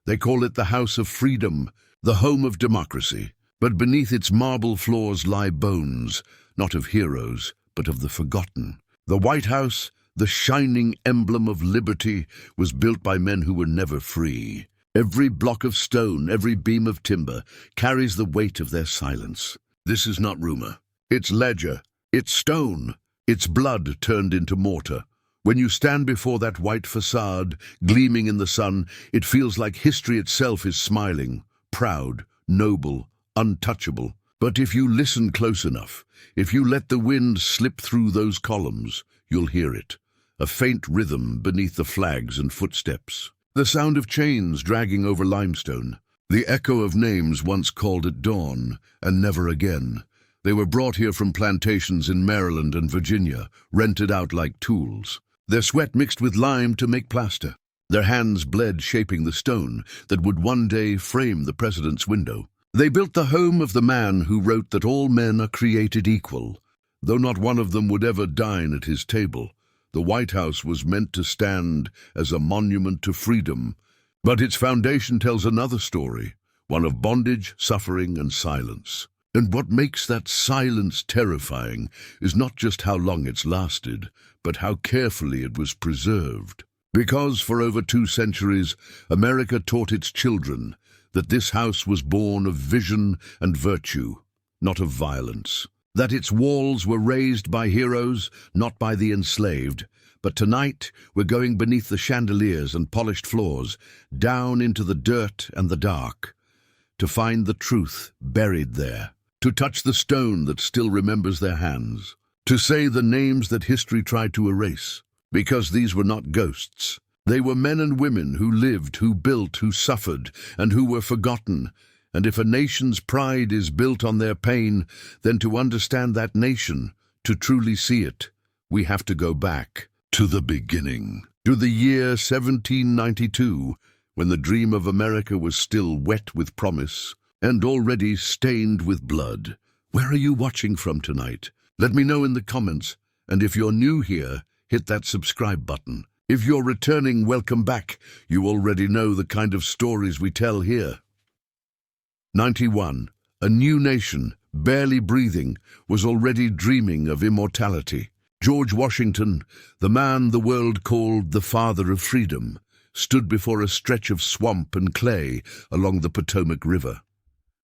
They call it the House of Freedom, the home of democracy. But beneath its marble floors lie bones, not of heroes, but of the forgotten. The White House, the shining emblem of liberty, was built by men who were never free. Every block of stone, every beam of timber, carries the weight of their silence. This is not rumor. It's ledger. It's stone. It's blood turned into mortar. When you stand before that white facade, gleaming in the sun, it feels like history itself is smiling, proud, noble, untouchable. But if you listen close enough, if you let the wind slip through those columns, you'll hear it. A faint rhythm beneath the flags and footsteps. The sound of chains dragging over limestone. The echo of names once called at dawn, and never again. They were brought here from plantations in Maryland and Virginia, rented out like tools. Their sweat mixed with lime to make plaster. Their hands bled shaping the stone that would one day frame the president's window. They built the home of the man who wrote that all men are created equal, though not one of them would ever dine at his table. The White House was meant to stand as a monument to freedom, but its foundation tells another story, one of bondage, suffering, and silence. And what makes that silence terrifying is not just how long it's lasted, but how carefully it was preserved. Because for over 2 centuries, America taught its children that this house was born of vision and virtue, not of violence. That its walls were raised by heroes, not by the enslaved. But tonight, we're going beneath the chandeliers and polished floors, down into the dirt and the dark, to find the truth buried there, to touch the stone that still remembers their hands, to say the names that history tried to erase, because these were not ghosts. They were men and women who lived, who built, who suffered, and who were forgotten. And if a nation's pride is built on their pain, then to understand that nation, to truly see it, we have to go back to the beginning, to the year 1792, when the dream of America was still wet with promise and already stained with blood. Where are you watching from tonight? Let me know in the comments, and if you're new here, hit that subscribe button. If you're returning, welcome back. You already know the kind of stories we tell here. 91. A new nation, barely breathing, was already dreaming of immortality. George Washington, the man the world called the Father of Freedom, stood before a stretch of swamp and clay along the Potomac River.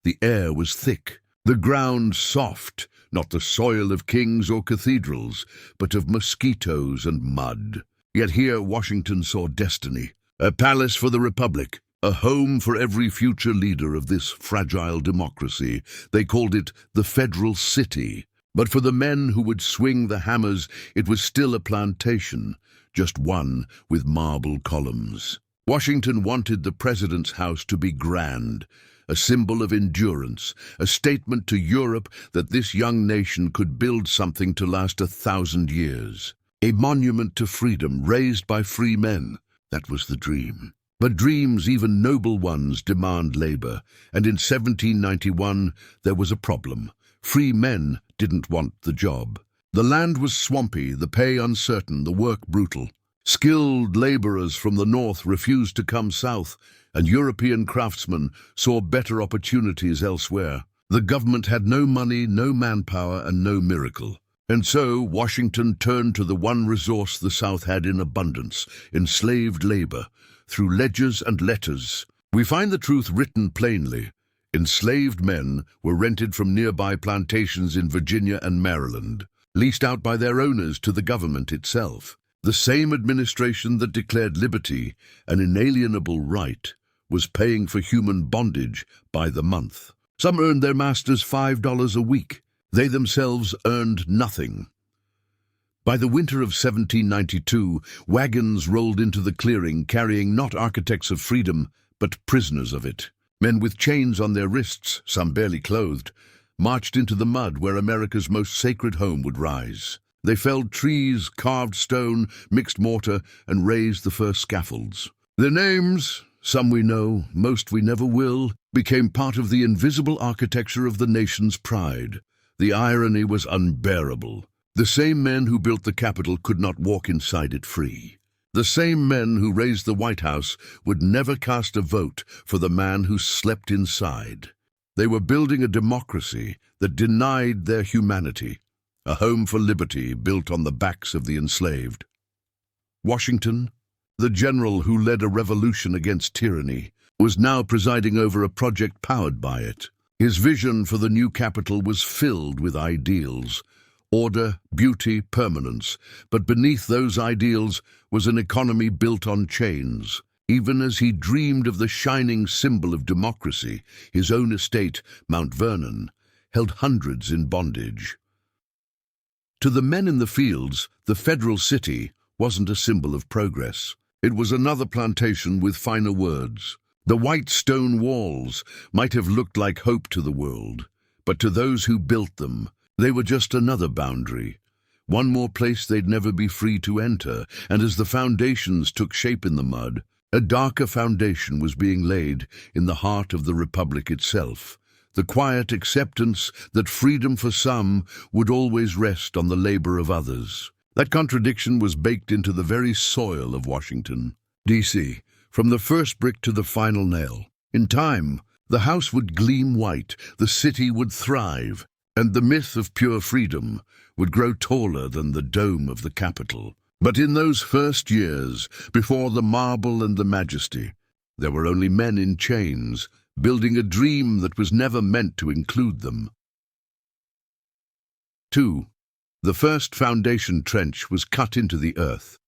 The air was thick, the ground soft, not the soil of kings or cathedrals, but of mosquitoes and mud. Yet here Washington saw destiny, a palace for the Republic, a home for every future leader of this fragile democracy. They called it the Federal City. But for the men who would swing the hammers, it was still a plantation, just one with marble columns. Washington wanted the president's house to be grand, a symbol of endurance, a statement to Europe that this young nation could build something to last 1,000 years. A monument to freedom raised by free men. That was the dream. But dreams, even noble ones, demand labor, and in 1791 there was a problem. Free men didn't want the job. The land was swampy, the pay uncertain, the work brutal. Skilled laborers from the north refused to come south, and European craftsmen saw better opportunities elsewhere. The government had no money, no manpower, and no miracle. And so Washington turned to the one resource the South had in abundance, enslaved labor. Through ledgers and letters, we find the truth written plainly. Enslaved men were rented from nearby plantations in Virginia and Maryland, leased out by their owners to the government itself. The same administration that declared liberty an inalienable right was paying for human bondage by the month. Some earned their masters $5 a week. They themselves earned nothing. By the winter of 1792, wagons rolled into the clearing carrying not architects of freedom, but prisoners of it. Men with chains on their wrists, some barely clothed, marched into the mud where America's most sacred home would rise. They felled trees, carved stone, mixed mortar, and raised the first scaffolds. Their names, some we know, most we never will, became part of the invisible architecture of the nation's pride. The irony was unbearable. The same men who built the Capitol could not walk inside it free. The same men who raised the White House would never cast a vote for the man who slept inside. They were building a democracy that denied their humanity, a home for liberty built on the backs of the enslaved. Washington, the general who led a revolution against tyranny, was now presiding over a project powered by it. His vision for the new capital was filled with ideals: order, beauty, permanence. But beneath those ideals was an economy built on chains. Even as he dreamed of the shining symbol of democracy, his own estate, Mount Vernon, held hundreds in bondage. To the men in the fields, the federal city wasn't a symbol of progress. It was another plantation with finer words. The white stone walls might have looked like hope to the world, but to those who built them, they were just another boundary, one more place they'd never be free to enter. And as the foundations took shape in the mud, a darker foundation was being laid in the heart of the Republic itself, the quiet acceptance that freedom for some would always rest on the labor of others. That contradiction was baked into the very soil of Washington, D.C., from the first brick to the final nail. In time, the house would gleam white, the city would thrive, and the myth of pure freedom would grow taller than the dome of the Capitol. But in those first years, before the marble and the majesty, there were only men in chains, building a dream that was never meant to include them. 2. The first foundation trench was cut into the earth.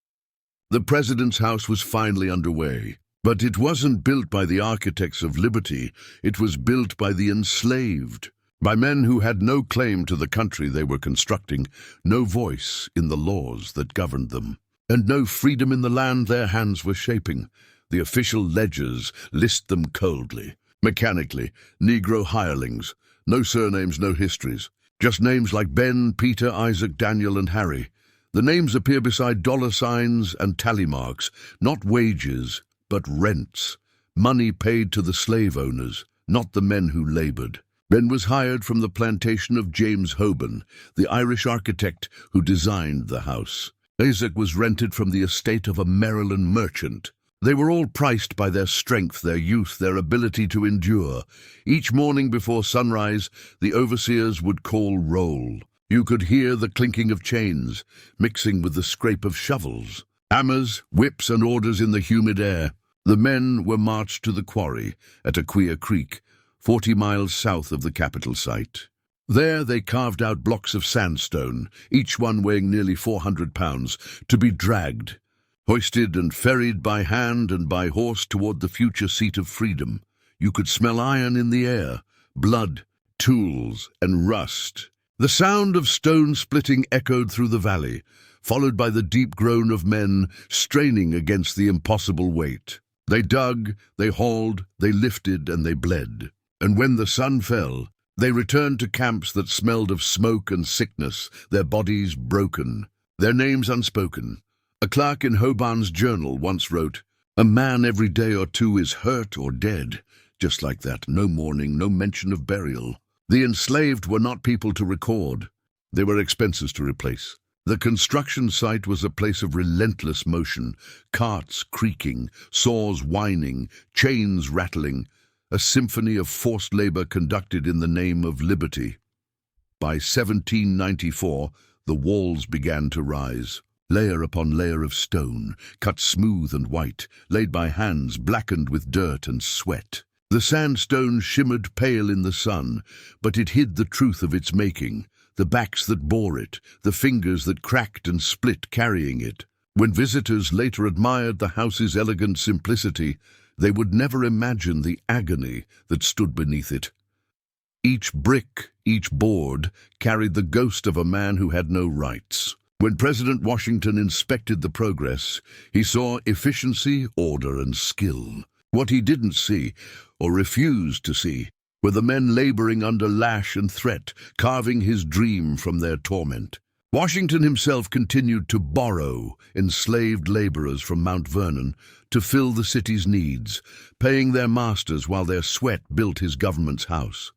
The president's house was finally underway, but it wasn't built by the architects of liberty. It was built by the enslaved, by men who had no claim to the country they were constructing, no voice in the laws that governed them, and no freedom in the land their hands were shaping. The official ledgers list them coldly, mechanically: Negro hirelings, no surnames, no histories, just names like Ben, Peter, Isaac, Daniel, and Harry. The names appear beside dollar signs and tally marks, not wages, but rents, money paid to the slave owners, not the men who labored. Ben was hired from the plantation of James Hoban, the Irish architect who designed the house. Isaac was rented from the estate of a Maryland merchant. They were all priced by their strength, their youth, their ability to endure. Each morning before sunrise, the overseers would call roll. You could hear the clinking of chains, mixing with the scrape of shovels. Hammers, whips, and orders in the humid air. The men were marched to the quarry at Aquia Creek, 40 miles south of the capital site. There they carved out blocks of sandstone, each one weighing nearly 400 pounds, to be dragged, hoisted and ferried by hand and by horse toward the future seat of freedom. You could smell iron in the air, blood, tools, and rust. The sound of stone splitting echoed through the valley, followed by the deep groan of men straining against the impossible weight. They dug, they hauled, they lifted, and they bled. And when the sun fell, they returned to camps that smelled of smoke and sickness, their bodies broken, their names unspoken. A clerk in Hoban's journal once wrote, "A man every day or two is hurt or dead." Just like that, no mourning, no mention of burial. The enslaved were not people to record. They were expenses to replace. The construction site was a place of relentless motion, carts creaking, saws whining, chains rattling, a symphony of forced labor conducted in the name of liberty. By 1794, the walls began to rise, layer upon layer of stone, cut smooth and white, laid by hands blackened with dirt and sweat. The sandstone shimmered pale in the sun, but it hid the truth of its making, the backs that bore it, the fingers that cracked and split carrying it. When visitors later admired the house's elegant simplicity, they would never imagine the agony that stood beneath it. Each brick, each board, carried the ghost of a man who had no rights. When President Washington inspected the progress, he saw efficiency, order, and skill. What he didn't see, or refused to see, were the men laboring under lash and threat, carving his dream from their torment. Washington himself continued to borrow enslaved laborers from Mount Vernon to fill the city's needs, paying their masters while their sweat built his government's house.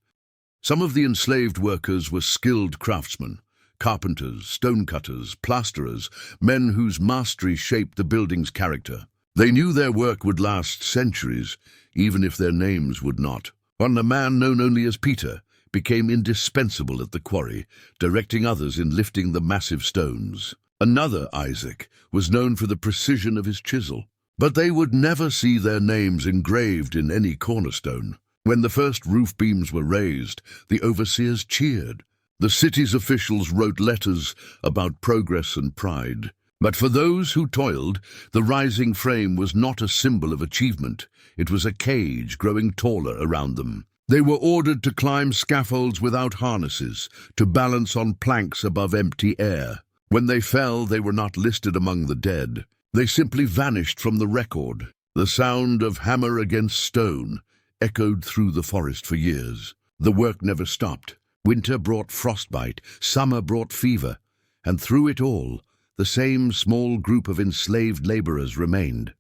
Some of the enslaved workers were skilled craftsmen, carpenters, stonecutters, plasterers, men whose mastery shaped the building's character. They knew their work would last centuries, even if their names would not. And a man known only as Peter became indispensable at the quarry, directing others in lifting the massive stones. Another, Isaac, was known for the precision of his chisel. But they would never see their names engraved in any cornerstone. When the first roof beams were raised, the overseers cheered. The city's officials wrote letters about progress and pride. But for those who toiled, the rising frame was not a symbol of achievement. It was a cage growing taller around them. They were ordered to climb scaffolds without harnesses, to balance on planks above empty air. When they fell, they were not listed among the dead. They simply vanished from the record. The sound of hammer against stone echoed through the forest for years. The work never stopped. Winter brought frostbite, summer brought fever, and through it all, the same small group of enslaved laborers remained,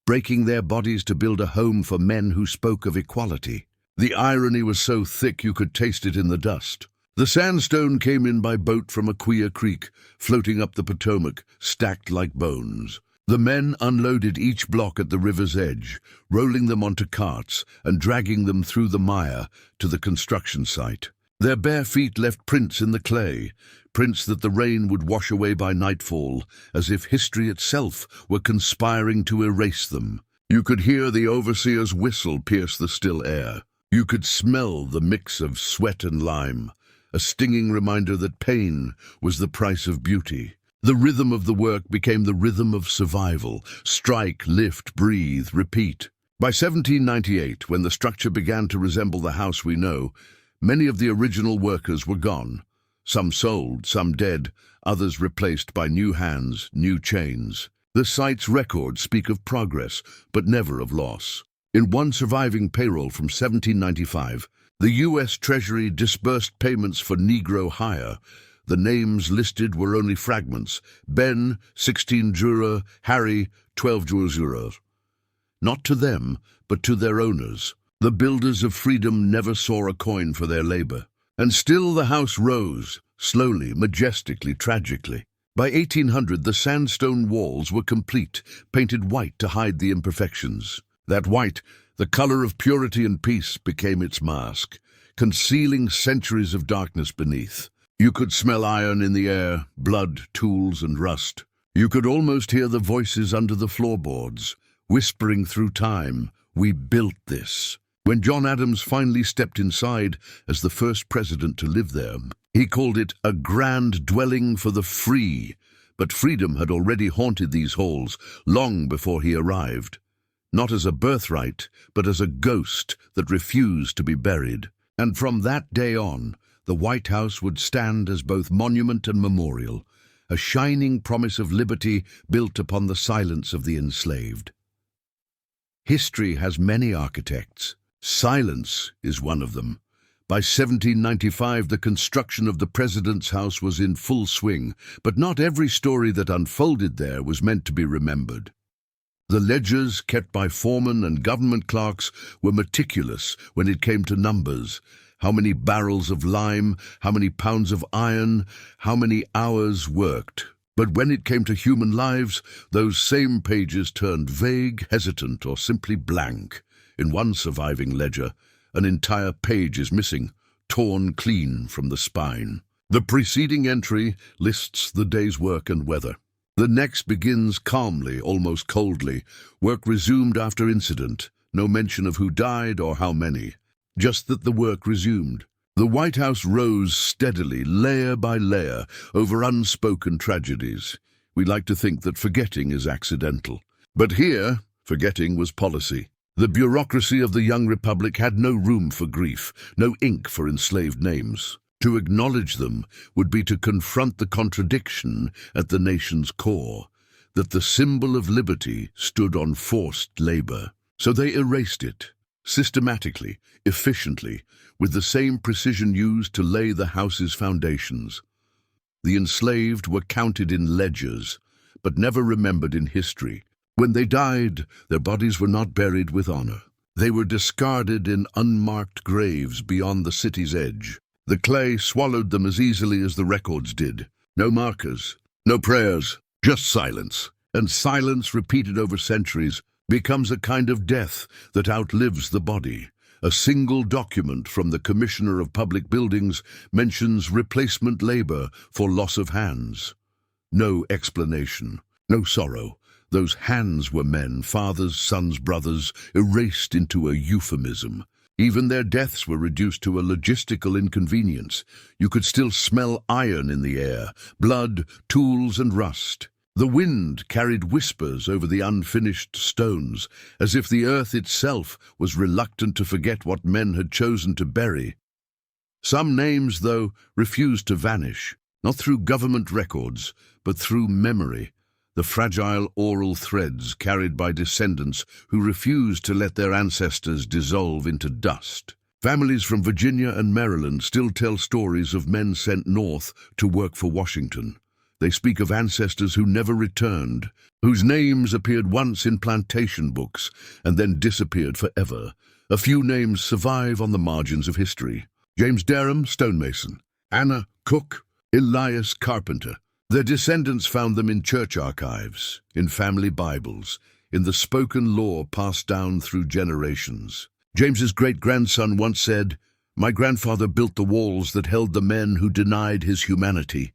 breaking their bodies to build a home for men who spoke of equality. The irony was so thick you could taste it in the dust. The sandstone came in by boat from Aquia Creek, floating up the Potomac, stacked like bones. The men unloaded each block at the river's edge, rolling them onto carts and dragging them through the mire to the construction site. Their bare feet left prints in the clay, prints that the rain would wash away by nightfall, as if history itself were conspiring to erase them. You could hear the overseer's whistle pierce the still air. You could smell the mix of sweat and lime, a stinging reminder that pain was the price of beauty. The rhythm of the work became the rhythm of survival. Strike, lift, breathe, repeat. By 1798, when the structure began to resemble the house we know, many of the original workers were gone. Some sold, some dead, others replaced by new hands, new chains. The site's records speak of progress, but never of loss. In one surviving payroll from 1795, the U.S. Treasury disbursed payments for Negro hire. The names listed were only fragments: Ben, 16 juror, Harry, 12 juror. Not to them, but to their owners. The builders of freedom never saw a coin for their labor. And still the house rose, slowly, majestically, tragically. By 1800, the sandstone walls were complete, painted white to hide the imperfections. That white, the color of purity and peace, became its mask, concealing centuries of darkness beneath. You could smell iron in the air, blood, tools, and rust. You could almost hear the voices under the floorboards, whispering through time, "We built this." When John Adams finally stepped inside as the first president to live there, he called it a grand dwelling for the free. But freedom had already haunted these halls long before he arrived. Not as a birthright, but as a ghost that refused to be buried. And from that day on, the White House would stand as both monument and memorial, a shining promise of liberty built upon the silence of the enslaved. History has many architects. Silence is one of them. By 1795, the construction of the President's house was in full swing, but not every story that unfolded there was meant to be remembered. The ledgers kept by foremen and government clerks were meticulous when it came to numbers. How many barrels of lime, how many pounds of iron, how many hours worked. But when it came to human lives, those same pages turned vague, hesitant, or simply blank. In one surviving ledger, an entire page is missing, torn clean from the spine. The preceding entry lists the day's work and weather. The next begins calmly, almost coldly. Work resumed after incident. No mention of who died or how many. Just that the work resumed. The White House rose steadily, layer by layer, over unspoken tragedies. We like to think that forgetting is accidental. But here, forgetting was policy. The bureaucracy of the young republic had no room for grief, no ink for enslaved names. To acknowledge them would be to confront the contradiction at the nation's core, that the symbol of liberty stood on forced labor. So they erased it, systematically, efficiently, with the same precision used to lay the house's foundations. The enslaved were counted in ledgers, but never remembered in history. When they died, their bodies were not buried with honor. They were discarded in unmarked graves beyond the city's edge. The clay swallowed them as easily as the records did. No markers, no prayers, just silence. And silence repeated over centuries becomes a kind of death that outlives the body. A single document from the Commissioner of Public Buildings mentions replacement labor for loss of hands. No explanation, no sorrow. Those hands were men, fathers, sons, brothers, erased into a euphemism. Even their deaths were reduced to a logistical inconvenience. You could still smell iron in the air, blood, tools, and rust. The wind carried whispers over the unfinished stones, as if the earth itself was reluctant to forget what men had chosen to bury. Some names, though, refused to vanish, not through government records, but through memory, the fragile oral threads carried by descendants who refused to let their ancestors dissolve into dust. Families from Virginia and Maryland still tell stories of men sent north to work for Washington. They speak of ancestors who never returned, whose names appeared once in plantation books and then disappeared forever. A few names survive on the margins of history. James Derham, stonemason. Anna, cook. Elias, carpenter. Their descendants found them in church archives, in family Bibles, in the spoken law passed down through generations. James's great-grandson once said, "My grandfather built the walls that held the men who denied his humanity."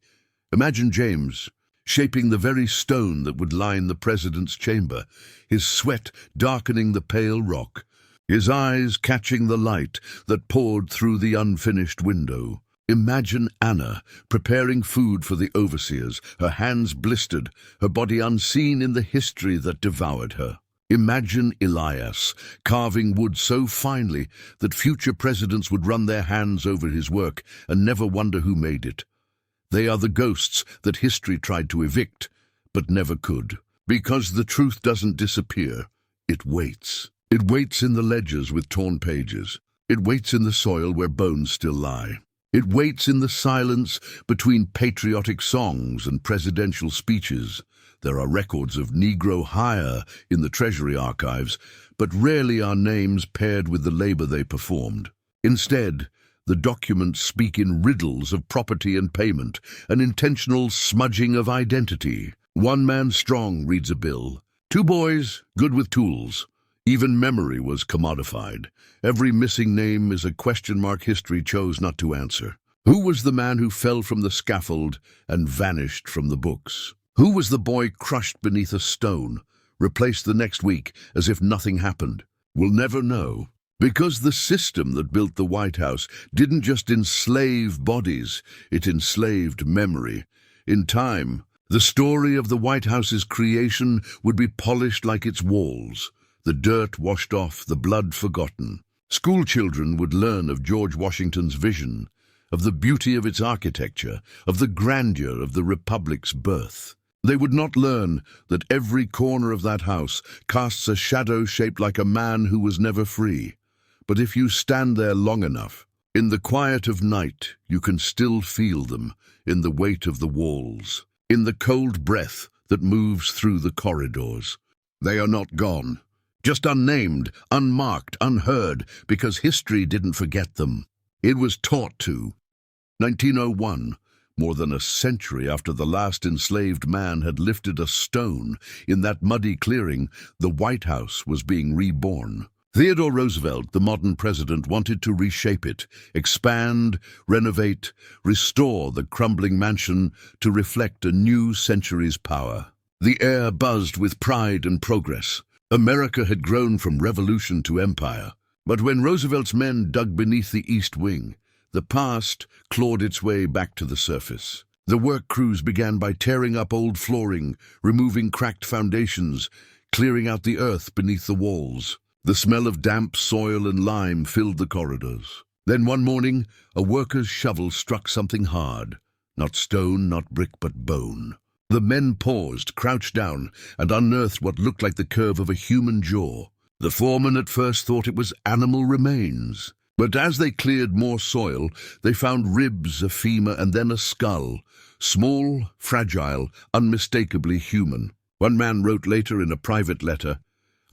Imagine James, shaping the very stone that would line the president's chamber, his sweat darkening the pale rock, his eyes catching the light that poured through the unfinished window. Imagine Anna preparing food for the overseers, her hands blistered, her body unseen in the history that devoured her. Imagine Elias carving wood so finely that future presidents would run their hands over his work and never wonder who made it. They are the ghosts that history tried to evict, but never could. Because the truth doesn't disappear, it waits. It waits in the ledgers with torn pages. It waits in the soil where bones still lie. It waits in the silence between patriotic songs and presidential speeches. There are records of Negro hire in the Treasury archives, but rarely are names paired with the labor they performed. Instead, the documents speak in riddles of property and payment, an intentional smudging of identity. One man strong reads a bill. Two boys, good with tools. Even memory was commodified. Every missing name is a question mark history chose not to answer. Who was the man who fell from the scaffold and vanished from the books? Who was the boy crushed beneath a stone, replaced the next week as if nothing happened? We'll never know. Because the system that built the White House didn't just enslave bodies, it enslaved memory. In time, the story of the White House's creation would be polished like its walls, the dirt washed off, the blood forgotten. School children would learn of George Washington's vision, of the beauty of its architecture, of the grandeur of the Republic's birth. They would not learn that every corner of that house casts a shadow shaped like a man who was never free. But if you stand there long enough, in the quiet of night, you can still feel them, in the weight of the walls, in the cold breath that moves through the corridors. They are not gone, just unnamed, unmarked, unheard, because history didn't forget them. It was taught to. 1901, more than a century after the last enslaved man had lifted a stone in that muddy clearing, the White House was being reborn. Theodore Roosevelt, the modern president, wanted to reshape it, expand, renovate, restore the crumbling mansion to reflect a new century's power. The air buzzed with pride and progress. America had grown from revolution to empire. But when Roosevelt's men dug beneath the East Wing, the past clawed its way back to the surface. The work crews began by tearing up old flooring, removing cracked foundations, clearing out the earth beneath the walls. The smell of damp soil and lime filled the corridors. Then one morning, a worker's shovel struck something hard. Not stone, not brick, but bone. The men paused, crouched down, and unearthed what looked like the curve of a human jaw. The foreman at first thought it was animal remains. But as they cleared more soil, they found ribs, a femur, and then a skull. Small, fragile, unmistakably human. One man wrote later in a private letter,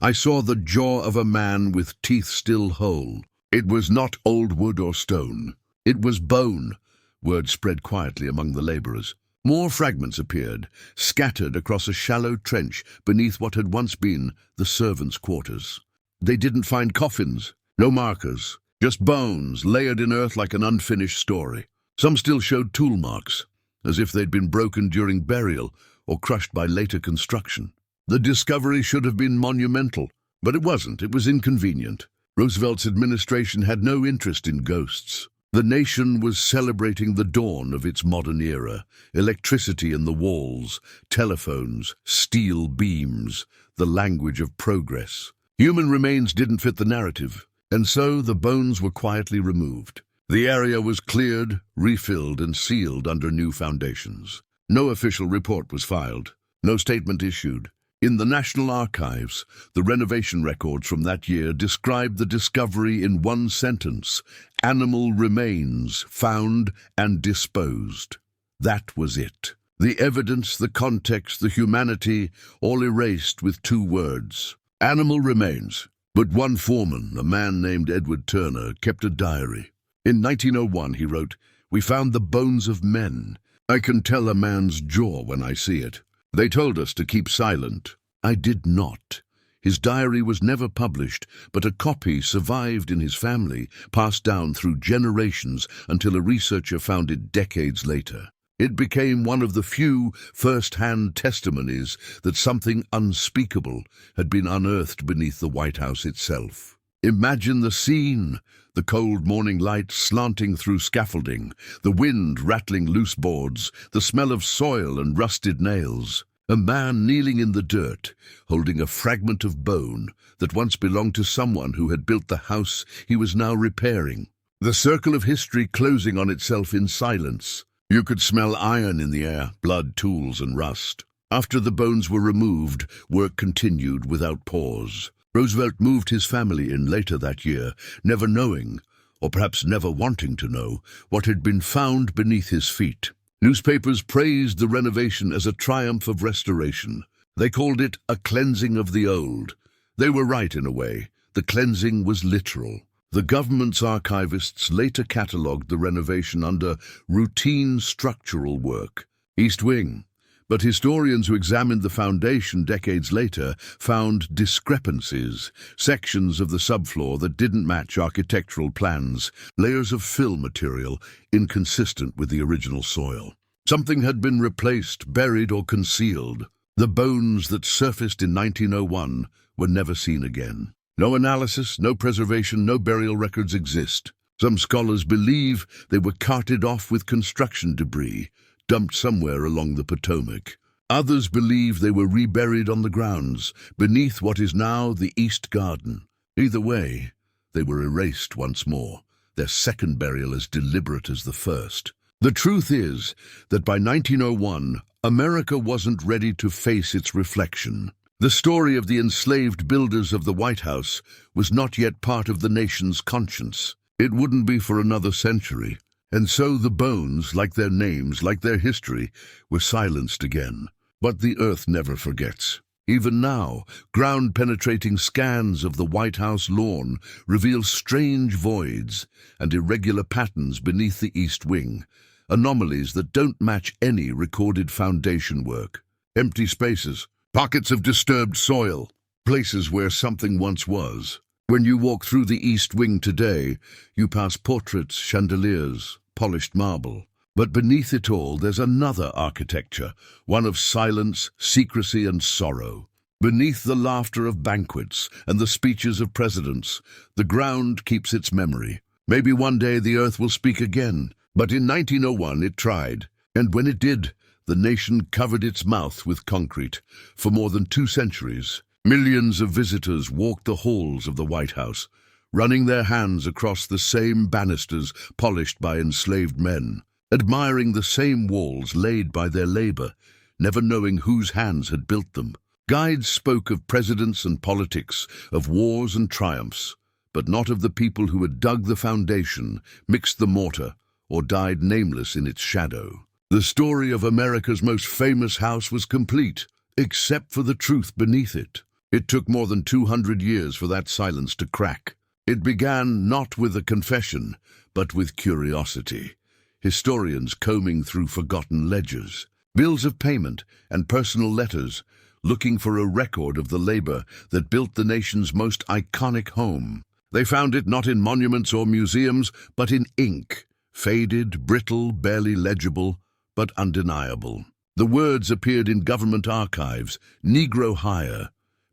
"I saw the jaw of a man with teeth still whole. It was not old wood or stone. It was bone. Word spread quietly among the labourers. More fragments appeared, scattered across a shallow trench beneath what had once been the servants' quarters. They didn't find coffins, no markers, just bones layered in earth like an unfinished story. Some still showed tool marks, as if they'd been broken during burial or crushed by later construction. The discovery should have been monumental, but it wasn't. It was inconvenient. Roosevelt's administration had no interest in ghosts. The nation was celebrating the dawn of its modern era. Electricity in the walls, telephones, steel beams, the language of progress. Human remains didn't fit the narrative, and so the bones were quietly removed. The area was cleared, refilled, and sealed under new foundations. No official report was filed, no statement issued. In the National Archives, the renovation records from that year described the discovery in one sentence: animal remains found and disposed. That was it. The evidence, the context, the humanity, all erased with two words: animal remains. But one foreman, a man named Edward Turner, kept a diary. In 1901, he wrote, "We found the bones of men. I can tell a man's jaw when I see it. They told us to keep silent. I did not." His diary was never published, but a copy survived in his family, passed down through generations until a researcher found it decades later. It became one of the few first-hand testimonies that something unspeakable had been unearthed beneath the White House itself. Imagine the scene: the cold morning light slanting through scaffolding, the wind rattling loose boards, the smell of soil and rusted nails. A man kneeling in the dirt, holding a fragment of bone that once belonged to someone who had built the house he was now repairing. The circle of history closing on itself in silence. You could smell iron in the air, blood, tools, and rust. After the bones were removed, work continued without pause. Roosevelt moved his family in later that year, never knowing, or perhaps never wanting to know, what had been found beneath his feet. Newspapers praised the renovation as a triumph of restoration. They called it a cleansing of the old. They were right in a way. The cleansing was literal. The government's archivists later catalogued the renovation under routine structural work, East Wing. But historians who examined the foundation decades later found discrepancies, sections of the subfloor that didn't match architectural plans, layers of fill material inconsistent with the original soil. Something had been replaced, buried, or concealed. The bones that surfaced in 1901 were never seen again. No analysis, no preservation, no burial records exist. Some scholars believe they were carted off with construction debris, dumped somewhere along the Potomac. Others believe they were reburied on the grounds, beneath what is now the East Garden. Either way, they were erased once more, their second burial as deliberate as the first. The truth is that by 1901, America wasn't ready to face its reflection. The story of the enslaved builders of the White House was not yet part of the nation's conscience. It wouldn't be for another century. And so the bones, like their names, like their history, were silenced again. But the earth never forgets. Even now, ground-penetrating scans of the White House lawn reveal strange voids and irregular patterns beneath the East Wing, anomalies that don't match any recorded foundation work. Empty spaces, pockets of disturbed soil, places where something once was. When you walk through the East Wing today, you pass portraits, chandeliers, polished marble. But beneath it all, there's another architecture, one of silence, secrecy, and sorrow. Beneath the laughter of banquets and the speeches of presidents, the ground keeps its memory. Maybe one day the earth will speak again, but in 1901 it tried, and when it did, the nation covered its mouth with concrete. For more than 2 centuries, millions of visitors walked the halls of the White House, running their hands across the same banisters polished by enslaved men, admiring the same walls laid by their labor, never knowing whose hands had built them. Guides spoke of presidents and politics, of wars and triumphs, but not of the people who had dug the foundation, mixed the mortar, or died nameless in its shadow. The story of America's most famous house was complete, except for the truth beneath it. It took more than 200 years for that silence to crack. It began not with a confession, but with curiosity. Historians combing through forgotten ledgers, bills of payment, and personal letters, looking for a record of the labor that built the nation's most iconic home. They found it not in monuments or museums, but in ink, faded, brittle, barely legible, but undeniable. The words appeared in government archives: Negro hire,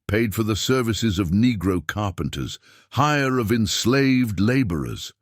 paid for the services of Negro carpenters, hire of enslaved laborers.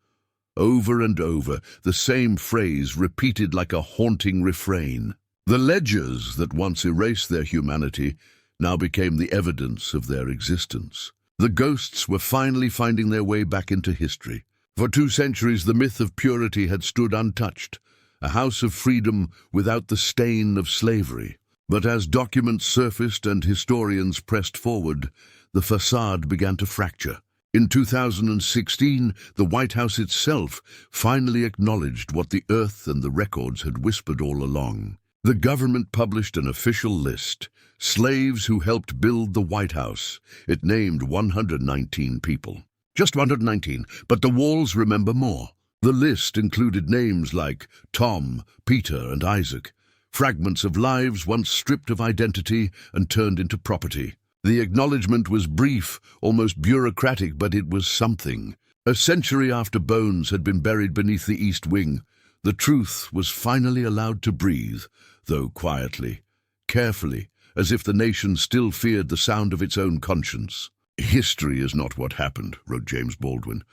Over and over, the same phrase repeated like a haunting refrain. The ledgers that once erased their humanity now became the evidence of their existence. The ghosts were finally finding their way back into history. For 2 centuries, the myth of purity had stood untouched, a house of freedom without the stain of slavery. But as documents surfaced and historians pressed forward, the facade began to fracture. In 2016, the White House itself finally acknowledged what the earth and the records had whispered all along. The government published an official list: slaves who helped build the White House. It named 119 people. Just 119, but the walls remember more. The list included names like Tom, Peter, and Isaac, fragments of lives once stripped of identity and turned into property. The acknowledgement was brief, almost bureaucratic, but it was something. A century after bones had been buried beneath the East Wing, the truth was finally allowed to breathe, though quietly, carefully, as if the nation still feared the sound of its own conscience. "History is not what happened," wrote James Baldwin,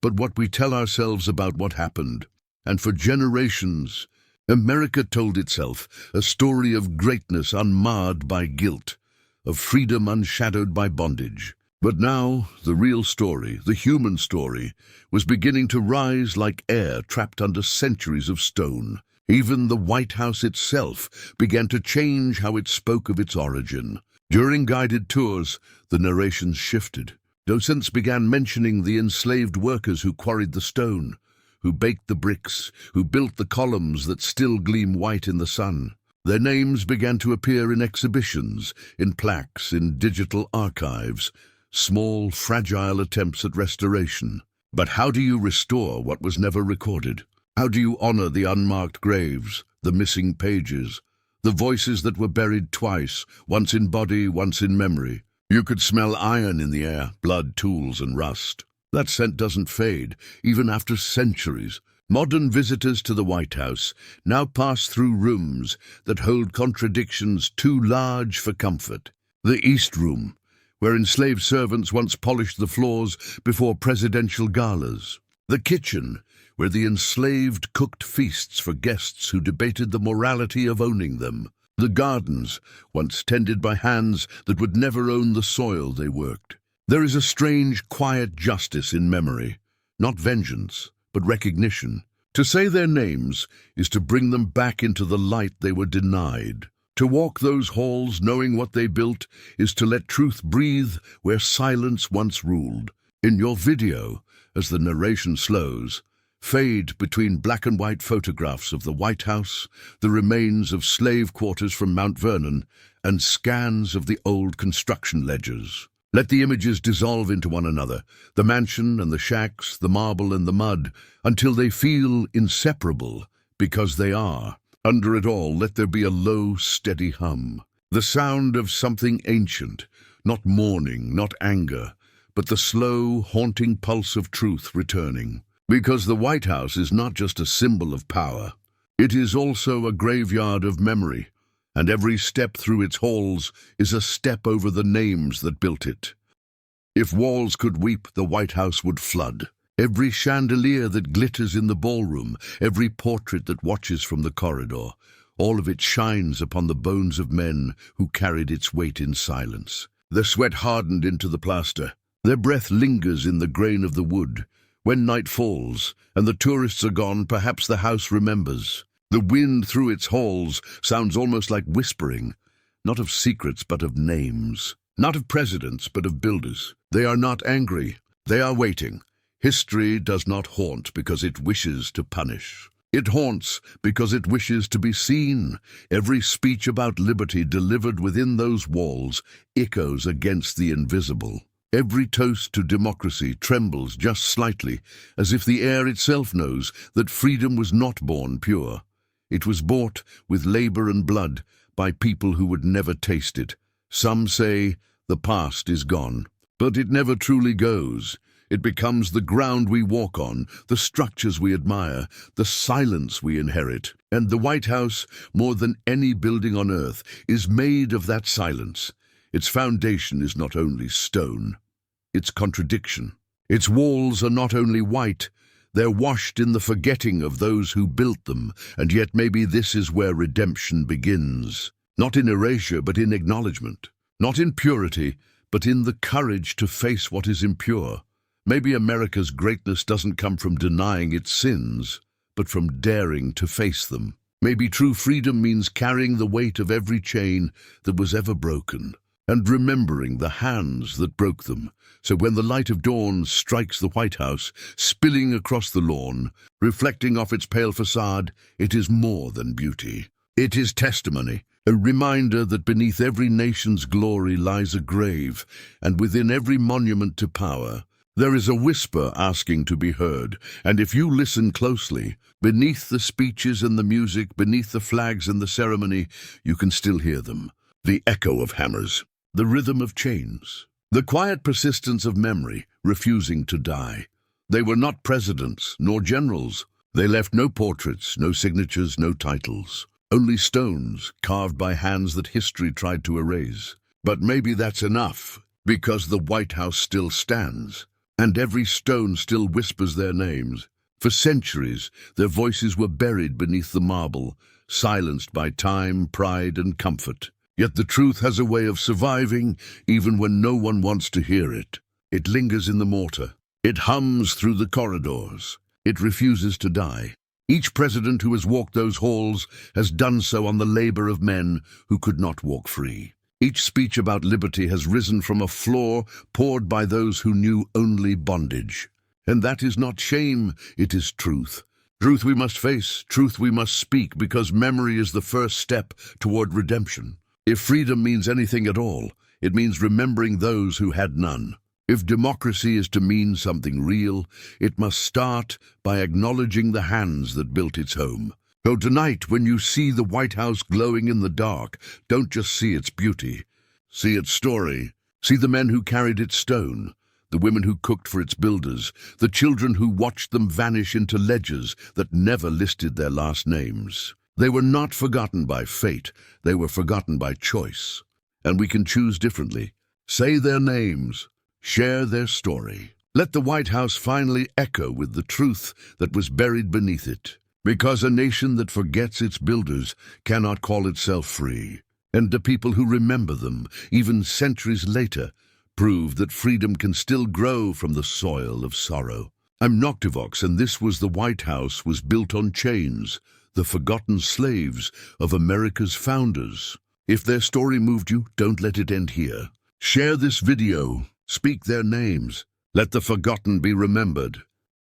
"but what we tell ourselves about what happened." And for generations, America told itself a story of greatness unmarred by guilt, of freedom unshadowed by bondage. But now, the real story, the human story, was beginning to rise like air trapped under centuries of stone. Even the White House itself began to change how it spoke of its origin. During guided tours, the narrations shifted. Docents began mentioning the enslaved workers who quarried the stone, who baked the bricks, who built the columns that still gleam white in the sun. Their names began to appear in exhibitions, in plaques, in digital archives, small, fragile attempts at restoration. But how do you restore what was never recorded? How do you honor the unmarked graves, the missing pages, the voices that were buried twice, once in body, once in memory? You could smell iron in the air, blood, tools, and rust. That scent doesn't fade, even after centuries. Modern visitors to the White House now pass through rooms that hold contradictions too large for comfort. The East Room, where enslaved servants once polished the floors before presidential galas. The kitchen, where the enslaved cooked feasts for guests who debated the morality of owning them. The gardens, once tended by hands that would never own the soil they worked. There is a strange, quiet justice in memory, not vengeance, but recognition. To say their names is to bring them back into the light they were denied. To walk those halls knowing what they built is to let truth breathe where silence once ruled. In your video, as the narration slows, fade between black and white photographs of the White House, the remains of slave quarters from Mount Vernon, and scans of the old construction ledgers. Let the images dissolve into one another, the mansion and the shacks, the marble and the mud, until they feel inseparable, because they are. Under it all, let there be a low, steady hum, the sound of something ancient, not mourning, not anger, but the slow, haunting pulse of truth returning. Because the White House is not just a symbol of power, it is also a graveyard of memory, and every step through its halls is a step over the names that built it. If walls could weep, the White House would flood. Every chandelier that glitters in the ballroom, every portrait that watches from the corridor, all of it shines upon the bones of men who carried its weight in silence. Their sweat hardened into the plaster. Their breath lingers in the grain of the wood. When night falls, and the tourists are gone, perhaps the house remembers. The wind through its halls sounds almost like whispering, not of secrets but of names, not of presidents but of builders. They are not angry, they are waiting. History does not haunt because it wishes to punish. It haunts because it wishes to be seen. Every speech about liberty delivered within those walls echoes against the invisible. Every toast to democracy trembles just slightly, as if the air itself knows that freedom was not born pure. It was bought with labor and blood by people who would never taste it. Some say the past is gone, but it never truly goes. It becomes the ground we walk on, the structures we admire, the silence we inherit. And the White House, more than any building on earth, is made of that silence. Its foundation is not only stone, it's contradiction. Its walls are not only white, they're washed in the forgetting of those who built them, and yet maybe this is where redemption begins. Not in erasure, but in acknowledgement. Not in purity, but in the courage to face what is impure. Maybe America's greatness doesn't come from denying its sins, but from daring to face them. Maybe true freedom means carrying the weight of every chain that was ever broken, and remembering the hands that broke them. So when the light of dawn strikes the White House, spilling across the lawn, reflecting off its pale facade, it is more than beauty. It is testimony, a reminder that beneath every nation's glory lies a grave, and within every monument to power, there is a whisper asking to be heard. And if you listen closely, beneath the speeches and the music, beneath the flags and the ceremony, you can still hear them. The echo of hammers, the rhythm of chains, the quiet persistence of memory, refusing to die. They were not presidents, nor generals. They left no portraits, no signatures, no titles. Only stones, carved by hands that history tried to erase. But maybe that's enough, because the White House still stands, and every stone still whispers their names. For centuries, their voices were buried beneath the marble, silenced by time, pride, and comfort. Yet the truth has a way of surviving even when no one wants to hear it. It lingers in the mortar. It hums through the corridors. It refuses to die. Each president who has walked those halls has done so on the labor of men who could not walk free. Each speech about liberty has risen from a floor poured by those who knew only bondage. And that is not shame, it is truth. Truth we must face, truth we must speak, because memory is the first step toward redemption. If freedom means anything at all, it means remembering those who had none. If democracy is to mean something real, it must start by acknowledging the hands that built its home. So tonight, when you see the White House glowing in the dark, don't just see its beauty. See its story. See the men who carried its stone, the women who cooked for its builders, the children who watched them vanish into ledgers that never listed their last names. They were not forgotten by fate, they were forgotten by choice. And we can choose differently. Say their names. Share their story. Let the White House finally echo with the truth that was buried beneath it. Because a nation that forgets its builders cannot call itself free. And the people who remember them, even centuries later, prove that freedom can still grow from the soil of sorrow. I'm Noctivox, and this was The White House Was Built on Chains, the forgotten slaves of America's founders. If their story moved you, don't let it end here. Share this video. Speak their names. Let the forgotten be remembered.